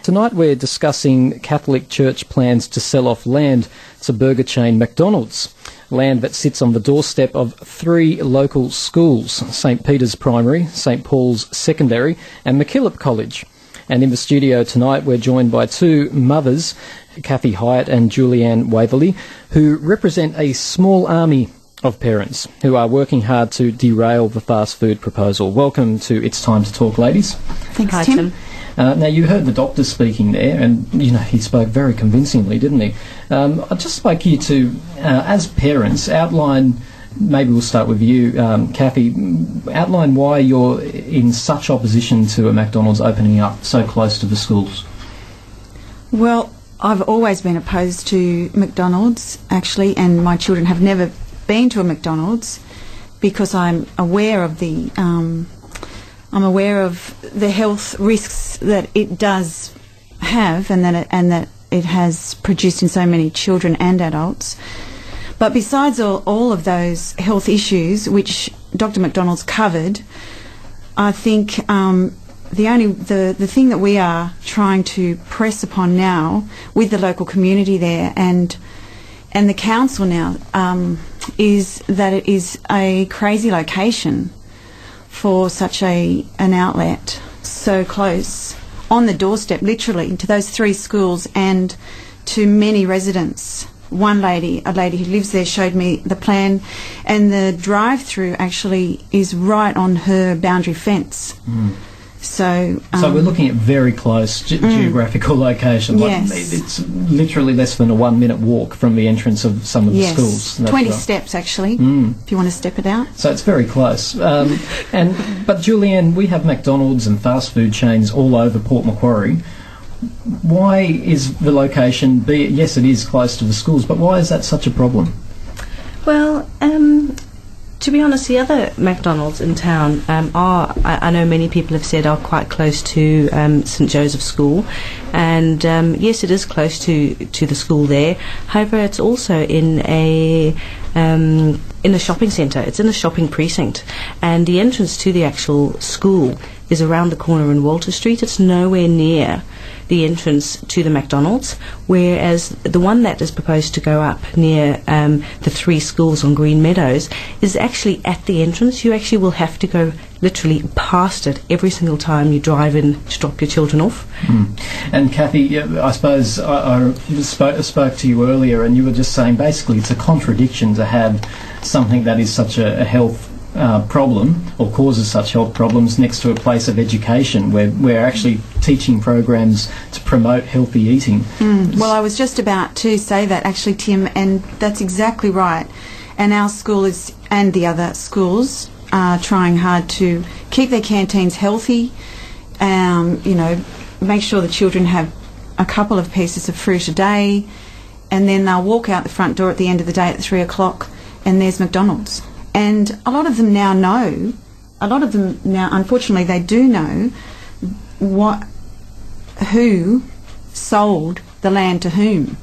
Tonight we're discussing Catholic Church plans to sell off land to burger chain McDonald's. Land that sits on the doorstep of 3 local schools, St Peter's Primary, St Paul's Secondary and MacKillop College. And in the studio tonight we're joined by 2 mothers, Kathy Hyatt and Julianne Waverley, who represent a small army of parents who are working hard to derail the fast food proposal. Welcome to It's Time to Talk, ladies. Thanks, Tim. Now, you heard the doctor speaking there, and, he spoke very convincingly, didn't he? I'd just like you to, as parents, outline, maybe we'll start with you, Kathy, outline why you're in such opposition to a McDonald's opening up so close to the schools. Well, I've always been opposed to McDonald's, actually, and my children have never been to a McDonald's because I'm aware of the health risks that it does have and that it has produced in so many children and adults. But besides all of those health issues, which Dr. McDonald's covered, I think the thing that we are trying to press upon now with the local community there and the council now is that it is a crazy location for such an outlet so close on the doorstep, literally, to those 3 schools and to many residents. A lady who lives there showed me the plan, and the drive-through actually is right on her boundary fence. So we're looking at very close geographical location. Yes. It's literally less than a 1-minute walk from the entrance of some of the schools. That's 20 steps, actually, if you want to step it out. So it's very close. But Julianne, we have McDonald's and fast food chains all over Port Macquarie. Why is the location, yes, it is close to the schools, but why is that such a problem? Well, to be honest, the other McDonald's in town I know many people have said, are quite close to St Joseph's School, and yes, it is close to the school there. However, it's also in a shopping centre. It's in a shopping precinct, and the entrance to the actual school is around the corner in Walter Street. It's nowhere near the entrance to the McDonald's, whereas the one that is proposed to go up near the 3 schools on Green Meadows is actually at the entrance. You actually will have to go literally past it every single time you drive in to drop your children off. And Kathy, I suppose I spoke to you earlier, and you were just saying basically it's a contradiction to have something that is such a health problem or causes such health problems next to a place of education where we're actually teaching programs to promote healthy eating. Well, I was just about to say that, actually, Tim, and that's exactly right. And our school and the other schools are trying hard to keep their canteens healthy, make sure the children have a couple of pieces of fruit a day, and then they'll walk out the front door at the end of the day at 3 o'clock and there's McDonald's. And a lot of them now, unfortunately, they do know who sold the land to whom.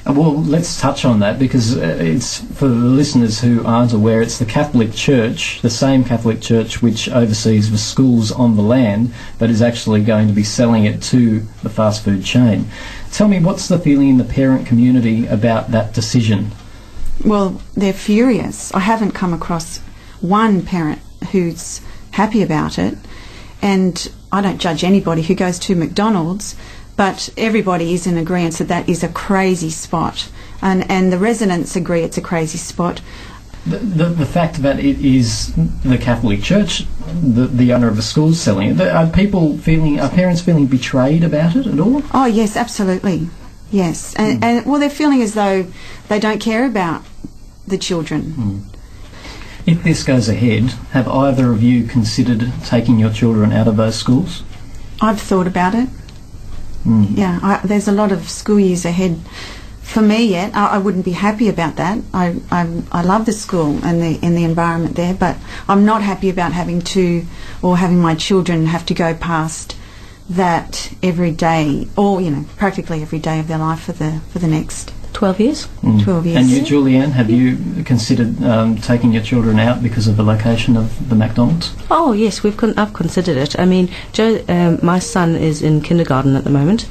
Well, let's touch on that, because it's, for the listeners who aren't aware, it's the Catholic Church, the same Catholic Church which oversees the schools on the land, that is actually going to be selling it to the fast food chain. Tell me, what's the feeling in the parent community about that decision? Well, they're furious. I haven't come across one parent who's happy about it, and I don't judge anybody who goes to McDonald's, but everybody is in agreement that that is a crazy spot, and the residents agree it's a crazy spot. The fact that it is the Catholic Church, the owner of the school, selling it, are parents feeling betrayed about it at all? Oh yes, absolutely. Yes, and they're feeling as though they don't care about the children. If this goes ahead, have either of you considered taking your children out of those schools? I've thought about it. Yeah, there's a lot of school years ahead for me yet. I wouldn't be happy about that. I love the school and the environment there, but I'm not happy about having my children have to go past that every day, or practically every day of their life for the next 12 years. 12 years. And you, Julianne, have you considered taking your children out because of the location of the McDonald's? Oh yes, I've considered it. I mean, Joe, my son is in kindergarten at the moment,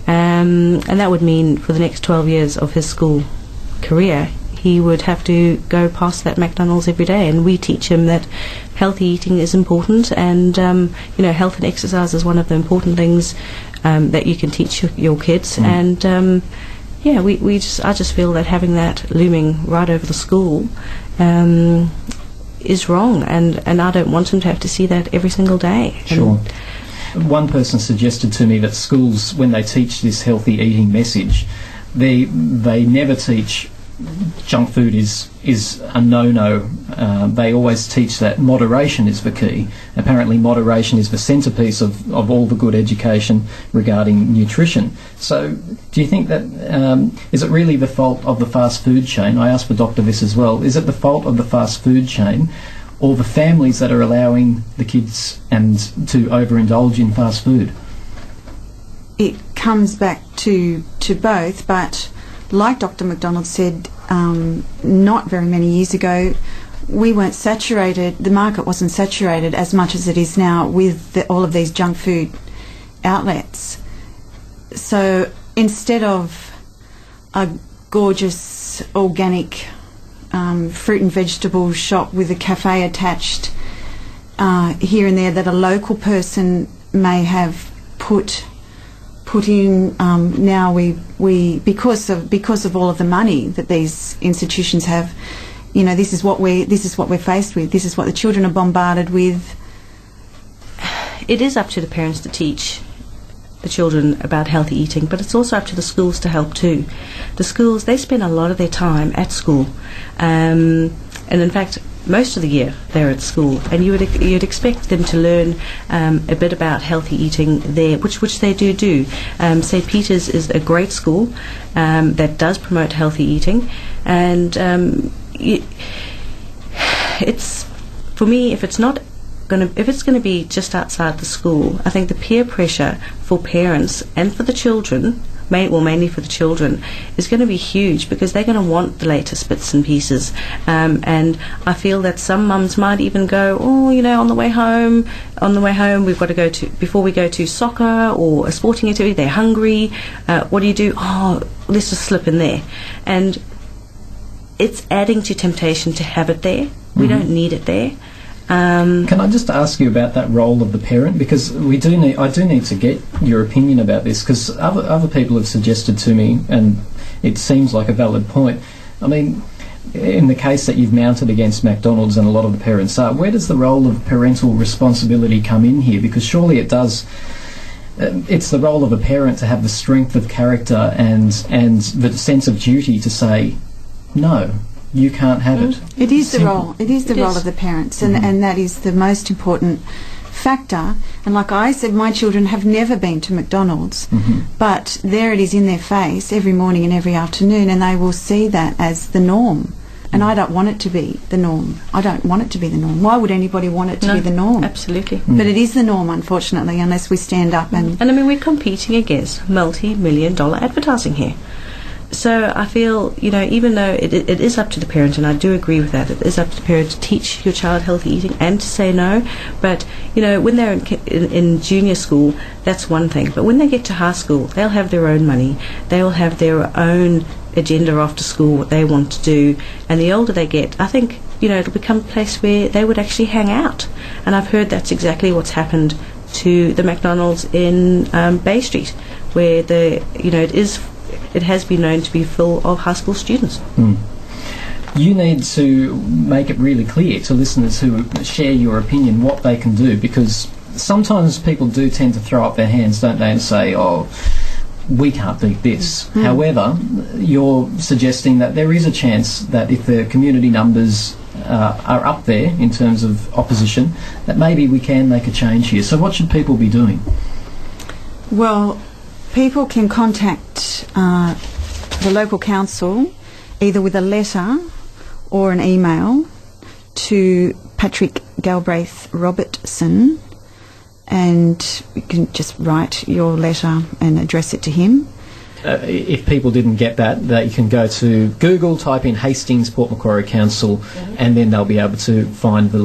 and that would mean for the next 12 years of his school career, he would have to go past that McDonald's every day. And we teach him that healthy eating is important, and health and exercise is one of the important things that you can teach your kids. And I just feel that having that looming right over the school is wrong, and I don't want them to have to see that every single day. Sure. One person suggested to me that schools, when they teach this healthy eating message, they never teach junk food is a no-no. They always teach that moderation is the key. Apparently moderation is the centrepiece of all the good education regarding nutrition. So do you think that, is it really the fault of the fast food chain? I asked the doctor this as well. Is it the fault of the fast food chain or the families that are allowing the kids and to overindulge in fast food? It comes back to both, but like Dr. McDonald said, not very many years ago, we weren't saturated, the market wasn't saturated as much as it is now with all of these junk food outlets. So instead of a gorgeous organic fruit and vegetable shop with a cafe attached here and there that a local person may have put in, now we because of all of the money that these institutions have, this is what we're faced with. This is what the children are bombarded with. It is up to the parents to teach the children about healthy eating, but it's also up to the schools to help too. The schools, they spend a lot of their time at school, and in fact most of the year they're at school, and you'd expect them to learn a bit about healthy eating there, which they do. St. Peter's is a great school that does promote healthy eating, and it's, for me, if it's going to be just outside the school, I think the peer pressure for parents and for the children, mainly for the children, is going to be huge, because they're going to want the latest bits and pieces. And I feel that some mums might even go, on the way home, we've got to go to, before we go to soccer or a sporting activity, they're hungry. What do you do? Let's just slip in there. And it's adding to temptation to have it there. We don't need it there. Can I just ask you about that role of the parent, because I do need to get your opinion about this, because other people have suggested to me, and it seems like a valid point. I mean, in the case that you've mounted against McDonald's, and a lot of the parents are, where does the role of parental responsibility come in here? Because surely it does. It's the role of a parent to have the strength of character and the sense of duty to say no. You can't have it. It is the role. It is the role of the parents, and that is the most important factor. And like I said, my children have never been to McDonald's, but there it is in their face every morning and every afternoon, and they will see that as the norm. And I don't want it to be the norm. I don't want it to be the norm. Why would anybody want it to be the norm? Absolutely. But it is the norm, unfortunately, unless we stand up and... And I mean, we're competing against multi-million-dollar advertising here. So I feel, even though it is up to the parent, and I do agree with that, it is up to the parent to teach your child healthy eating and to say no. But, when they're in junior school, that's one thing. But when they get to high school, they'll have their own money. They'll have their own agenda after school, what they want to do. And the older they get, I think, it'll become a place where they would actually hang out. And I've heard that's exactly what's happened to the McDonald's in Bay Street, where it has been known to be full of high school students. You need to make it really clear to listeners who share your opinion what they can do, because sometimes people do tend to throw up their hands, don't they, and say, we can't beat this. However, you're suggesting that there is a chance that if the community numbers are up there in terms of opposition, that maybe we can make a change here. So what should people be doing? Well, people can contact the local council either with a letter or an email to Patrick Galbraith Robertson, and you can just write your letter and address it to him. if people didn't get that, that you can go to Google, type in Hastings Port Macquarie Council, and then they'll be able to find the...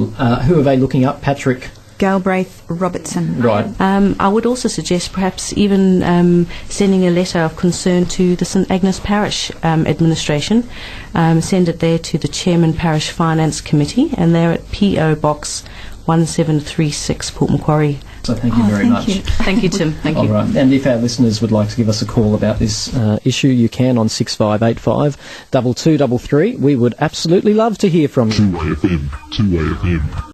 who are they looking up? Patrick? Galbraith Robertson. Right. I would also suggest perhaps even sending a letter of concern to the St Agnes Parish Administration. Send it there to the Chairman Parish Finance Committee, and they're at P.O. Box 1736, Port Macquarie. So thank you very much. Thank you, Tim. Thank you. All right. And if our listeners would like to give us a call about this issue, you can on 6585 2233. We would absolutely love to hear from you. 2AFM.